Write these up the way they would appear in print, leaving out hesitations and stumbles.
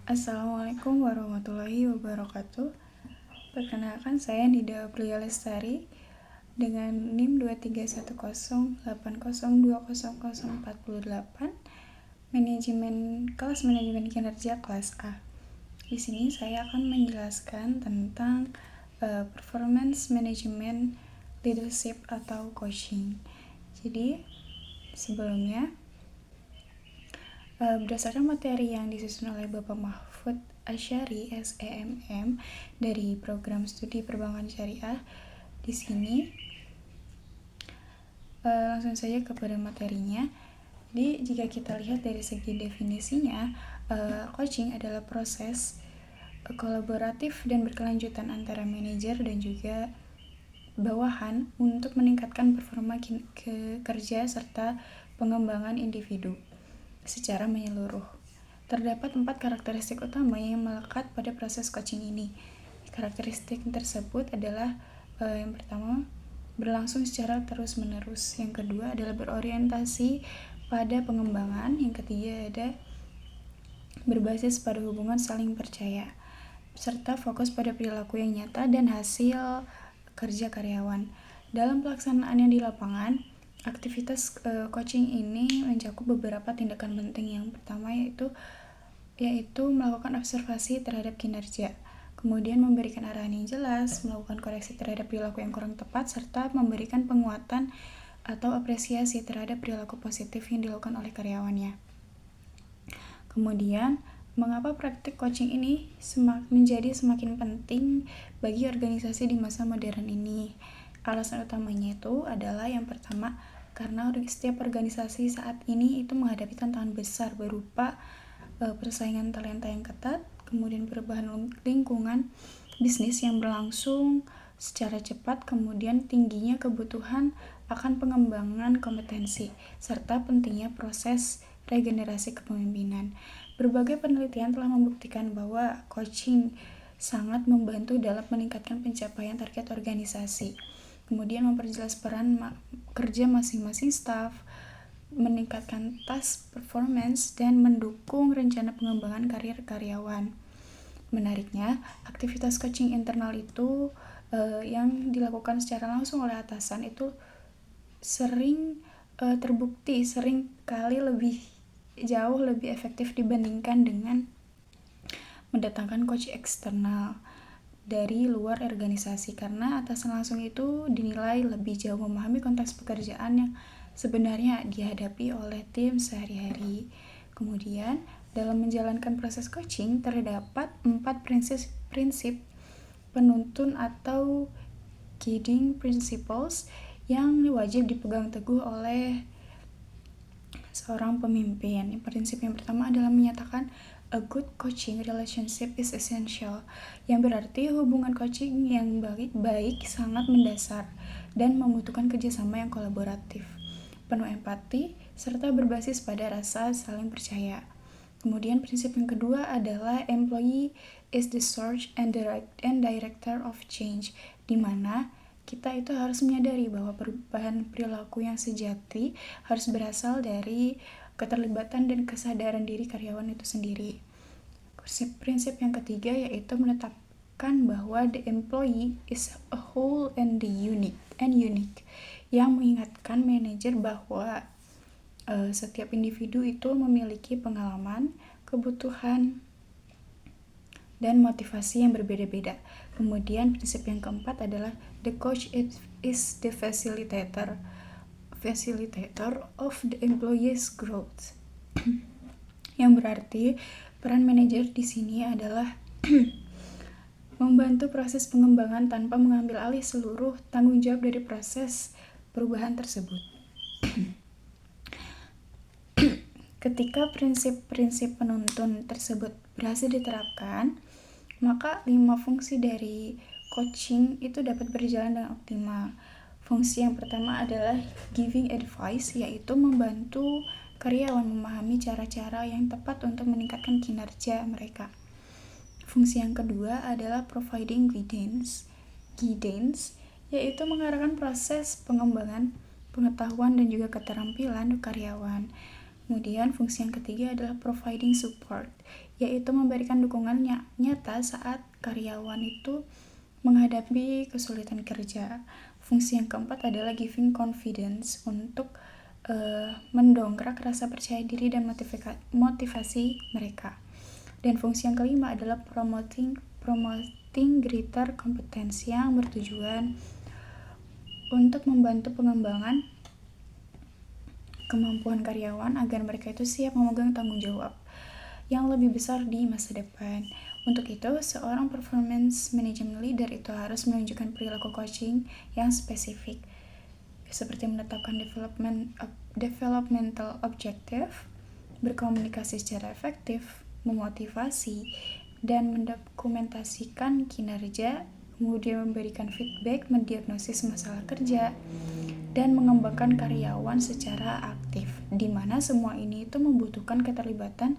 Assalamualaikum warahmatullahi wabarakatuh. Perkenalkan, saya Nida Aprilia Lestari dengan NIM 231080200048, kelas manajemen kinerja kelas A. Di sini saya akan menjelaskan tentang performance management leadership atau coaching. Jadi, sebelumnya berdasarkan materi yang disusun oleh Bapak Mahfud Asyari SEMM dari program studi perbankan syariah, di sini langsung saja kepada materinya. Jadi jika kita lihat dari segi definisinya, coaching adalah proses kolaboratif dan berkelanjutan antara manajer dan juga bawahan untuk meningkatkan performa kerja serta pengembangan individu secara menyeluruh. Terdapat 4 karakteristik utama yang melekat pada proses coaching ini. Karakteristik tersebut adalah yang pertama, berlangsung secara terus-menerus. Yang kedua adalah berorientasi pada pengembangan. Yang ketiga ada berbasis pada hubungan saling percaya, serta fokus pada perilaku yang nyata dan hasil kerja karyawan. Dalam pelaksanaannya di lapangan, aktivitas coaching ini mencakup beberapa tindakan penting. Yang pertama yaitu melakukan observasi terhadap kinerja, kemudian memberikan arahan yang jelas, melakukan koreksi terhadap perilaku yang kurang tepat, serta memberikan penguatan atau apresiasi terhadap perilaku positif yang dilakukan oleh karyawannya. Kemudian, mengapa praktik coaching ini menjadi semakin penting bagi organisasi di masa modern ini? Alasan utamanya itu adalah yang pertama, karena setiap organisasi saat ini itu menghadapi tantangan besar berupa persaingan talenta yang ketat, kemudian perubahan lingkungan bisnis yang berlangsung secara cepat, kemudian tingginya kebutuhan akan pengembangan kompetensi, serta pentingnya proses regenerasi kepemimpinan. Berbagai penelitian telah membuktikan bahwa coaching sangat membantu dalam meningkatkan pencapaian target organisasi, kemudian memperjelas peran kerja masing-masing staf, meningkatkan task performance, dan mendukung rencana pengembangan karir karyawan. Menariknya, aktivitas coaching internal itu yang dilakukan secara langsung oleh atasan itu sering terbukti sering kali jauh lebih efektif dibandingkan dengan mendatangkan coach eksternal dari luar organisasi, karena atasan langsung itu dinilai lebih jauh memahami konteks pekerjaan yang sebenarnya dihadapi oleh tim sehari-hari. Kemudian, dalam menjalankan proses coaching terdapat 4 prinsip penuntun atau guiding principles yang wajib dipegang teguh oleh seorang pemimpin. Prinsip yang pertama adalah menyatakan a good coaching relationship is essential, yang berarti hubungan coaching yang baik sangat mendasar dan membutuhkan kerjasama yang kolaboratif, penuh empati, serta berbasis pada rasa saling percaya. Kemudian prinsip yang kedua adalah employee is the source and director of change, di mana kita itu harus menyadari bahwa perubahan perilaku yang sejati harus berasal dari keterlibatan dan kesadaran diri karyawan itu sendiri. Prinsip yang ketiga yaitu menetapkan bahwa the employee is a whole and unique, yang mengingatkan manajer bahwa setiap individu itu memiliki pengalaman, kebutuhan, dan motivasi yang berbeda-beda. Kemudian prinsip yang keempat adalah the coach is the facilitator of the employee's growth. Yang berarti peran manajer di sini adalah membantu proses pengembangan tanpa mengambil alih seluruh tanggung jawab dari proses perubahan tersebut. Ketika prinsip-prinsip penuntun tersebut berhasil diterapkan, maka 5 fungsi dari coaching itu dapat berjalan dengan optimal. Fungsi yang pertama adalah giving advice, yaitu membantu karyawan memahami cara-cara yang tepat untuk meningkatkan kinerja mereka. Fungsi yang kedua adalah providing guidance, yaitu mengarahkan proses pengembangan pengetahuan dan juga keterampilan karyawan. Kemudian fungsi yang ketiga adalah providing support, yaitu memberikan dukungan nyata saat karyawan itu menghadapi kesulitan kerja. Fungsi yang keempat adalah giving confidence untuk mendongkrak rasa percaya diri dan motivasi mereka. Dan fungsi yang kelima adalah promoting greater competence yang bertujuan untuk membantu pengembangan kemampuan karyawan agar mereka itu siap memegang tanggung jawab yang lebih besar di masa depan. Untuk itu, seorang performance management leader itu harus menunjukkan perilaku coaching yang spesifik, seperti menetapkan developmental objective, berkomunikasi secara efektif, memotivasi, dan mendokumentasikan kinerja, kemudian memberikan feedback, mendiagnosis masalah kerja, dan mengembangkan karyawan secara aktif, di mana semua ini itu membutuhkan keterlibatan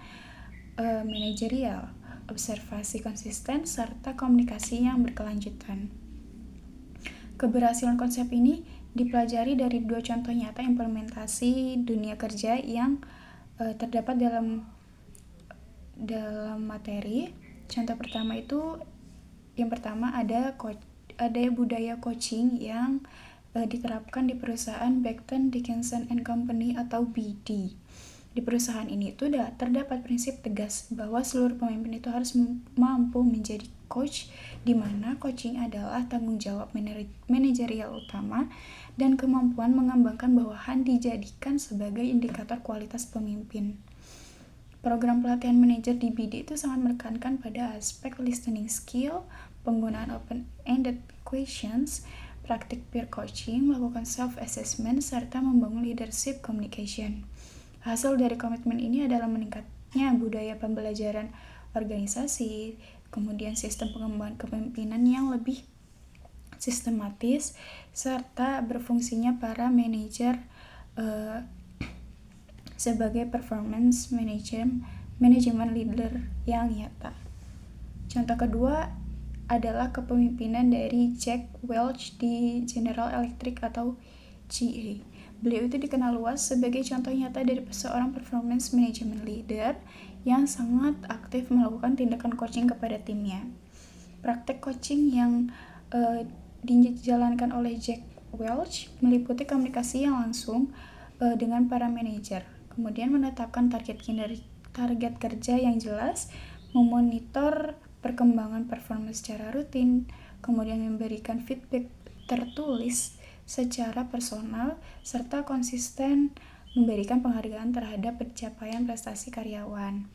manajerial, observasi konsisten, serta komunikasi yang berkelanjutan. Keberhasilan konsep ini dipelajari dari 2 contoh nyata implementasi dunia kerja yang terdapat dalam materi. Contoh pertama itu, yang pertama ada budaya coaching yang diterapkan di perusahaan Becton Dickinson and Company atau BD. Di perusahaan ini itu terdapat prinsip tegas bahwa seluruh pemimpin itu harus mampu menjadi coach, di mana coaching adalah tanggung jawab manajerial utama dan kemampuan mengembangkan bawahan dijadikan sebagai indikator kualitas pemimpin. Program pelatihan manajer di BD itu sangat menekankan pada aspek listening skill, penggunaan open-ended questions, praktik peer coaching, melakukan self-assessment, serta membangun leadership communication. Hasil dari komitmen ini adalah meningkatnya budaya pembelajaran organisasi, kemudian sistem pengembangan kepemimpinan yang lebih sistematis, serta berfungsinya para manajer sebagai performance management leader yang nyata. Contoh kedua adalah kepemimpinan dari Jack Welch di General Electric atau GE. Beliau itu dikenal luas sebagai contoh nyata dari seorang performance management leader yang sangat aktif melakukan tindakan coaching kepada timnya. Praktek coaching yang dijalankan oleh Jack Welch meliputi komunikasi yang langsung dengan para manajer, kemudian menetapkan target kerja yang jelas, memonitor perkembangan performance secara rutin, kemudian memberikan feedback tertulis secara personal, serta konsisten memberikan penghargaan terhadap pencapaian prestasi karyawan.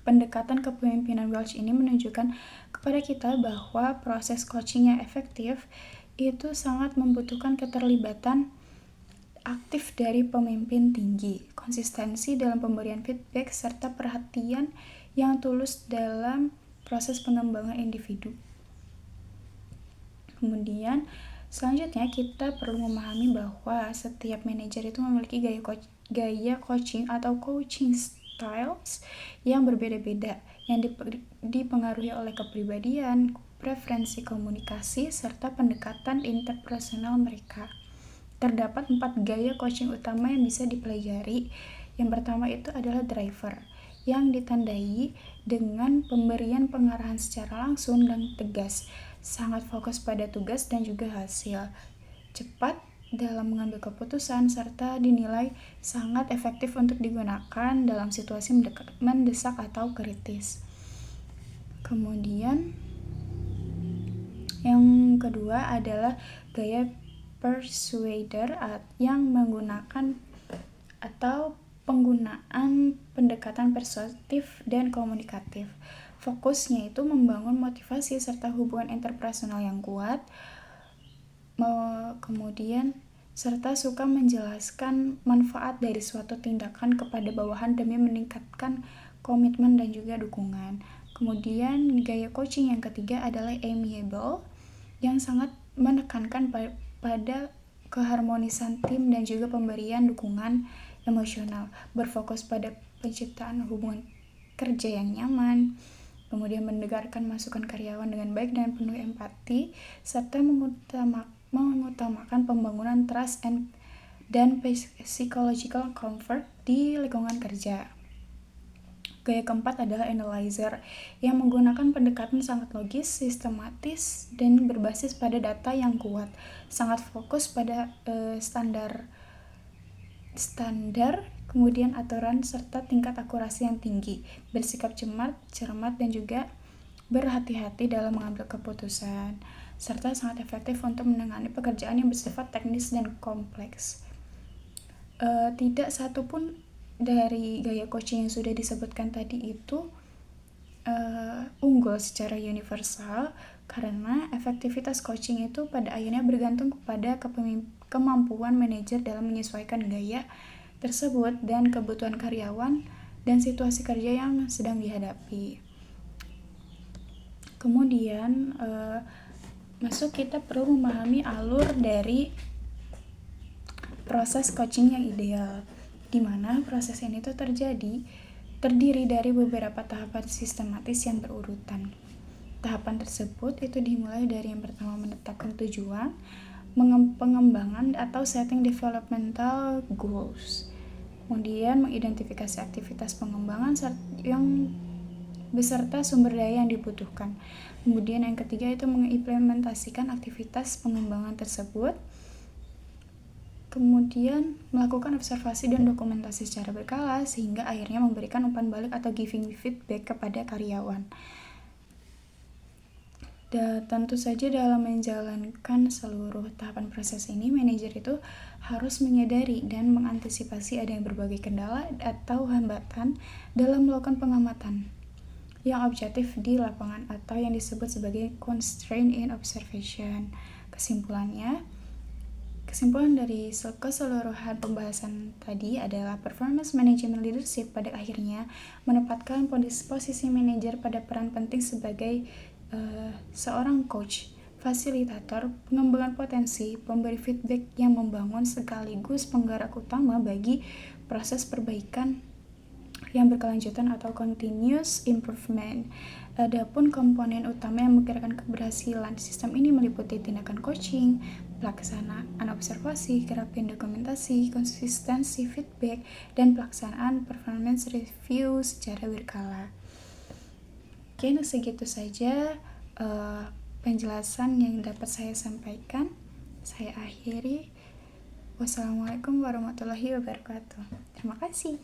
Pendekatan kepemimpinan Welch ini menunjukkan kepada kita bahwa proses coaching yang efektif itu sangat membutuhkan keterlibatan aktif dari pemimpin tinggi, konsistensi dalam pemberian feedback, serta perhatian yang tulus dalam proses pengembangan individu. Kemudian selanjutnya kita perlu memahami bahwa setiap manajer itu memiliki gaya coaching atau coaching styles yang berbeda-beda, yang dipengaruhi oleh kepribadian, preferensi komunikasi, serta pendekatan interpersonal mereka. Terdapat 4 gaya coaching utama yang bisa dipelajari. Yang pertama itu adalah driver, yang ditandai dengan pemberian pengarahan secara langsung dan tegas, sangat fokus pada tugas dan juga hasil, cepat dalam mengambil keputusan, serta dinilai sangat efektif untuk digunakan dalam situasi mendesak atau kritis. Kemudian yang kedua adalah gaya persuader yang menggunakan atau penggunaan pendekatan persuasif dan komunikatif. Fokusnya itu membangun motivasi serta hubungan interpersonal yang kuat, kemudian serta suka menjelaskan manfaat dari suatu tindakan kepada bawahan demi meningkatkan komitmen dan juga dukungan. Kemudian gaya coaching yang ketiga adalah amiable, yang sangat menekankan pada keharmonisan tim dan juga pemberian dukungan emosional, berfokus pada penciptaan hubungan kerja yang nyaman, kemudian mendengarkan masukan karyawan dengan baik dan penuh empati, serta mengutamakan pembangunan trust dan psychological comfort di lingkungan kerja. Gaya keempat adalah analyzer, yang menggunakan pendekatan sangat logis, sistematis, dan berbasis pada data yang kuat. Sangat fokus pada standar, kemudian aturan, serta tingkat akurasi yang tinggi. Bersikap cermat, dan juga berhati-hati dalam mengambil keputusan, serta sangat efektif untuk menangani pekerjaan yang bersifat teknis dan kompleks. Tidak satupun dari gaya coaching yang sudah disebutkan tadi itu unggul secara universal, karena efektivitas coaching itu pada akhirnya bergantung kepada kemampuan manajer dalam menyesuaikan gaya tersebut dan kebutuhan karyawan dan situasi kerja yang sedang dihadapi. Kemudian kita perlu memahami alur dari proses coaching yang ideal, di mana proses ini tuh terdiri dari beberapa tahapan sistematis yang berurutan. Tahapan tersebut itu dimulai dari yang pertama menetapkan tujuan, pengembangan atau setting developmental goals. Kemudian mengidentifikasi aktivitas pengembangan yang beserta sumber daya yang dibutuhkan. Kemudian yang ketiga itu mengimplementasikan aktivitas pengembangan tersebut. Kemudian melakukan observasi dan dokumentasi secara berkala sehingga akhirnya memberikan umpan balik atau giving feedback kepada karyawan. Dan tentu saja dalam menjalankan seluruh tahapan proses ini, manajer itu harus menyadari dan mengantisipasi adanya berbagai kendala atau hambatan dalam melakukan pengamatan yang objektif di lapangan atau yang disebut sebagai constraint in observation. Kesimpulan dari keseluruhan pembahasan tadi adalah performance management leadership pada akhirnya menempatkan posisi manajer pada peran penting sebagai seorang coach, fasilitator, pengembangan potensi, pemberi feedback yang membangun sekaligus penggerak utama bagi proses perbaikan yang berkelanjutan atau continuous improvement. Adapun komponen utama yang menggerakkan keberhasilan sistem ini meliputi tindakan coaching, pelaksanaan observasi, kerapian dokumentasi, konsistensi feedback, dan pelaksanaan performance review secara berkala. Oke, segitu saja penjelasan yang dapat saya sampaikan. Saya akhiri. Wassalamualaikum warahmatullahi wabarakatuh. Terima kasih.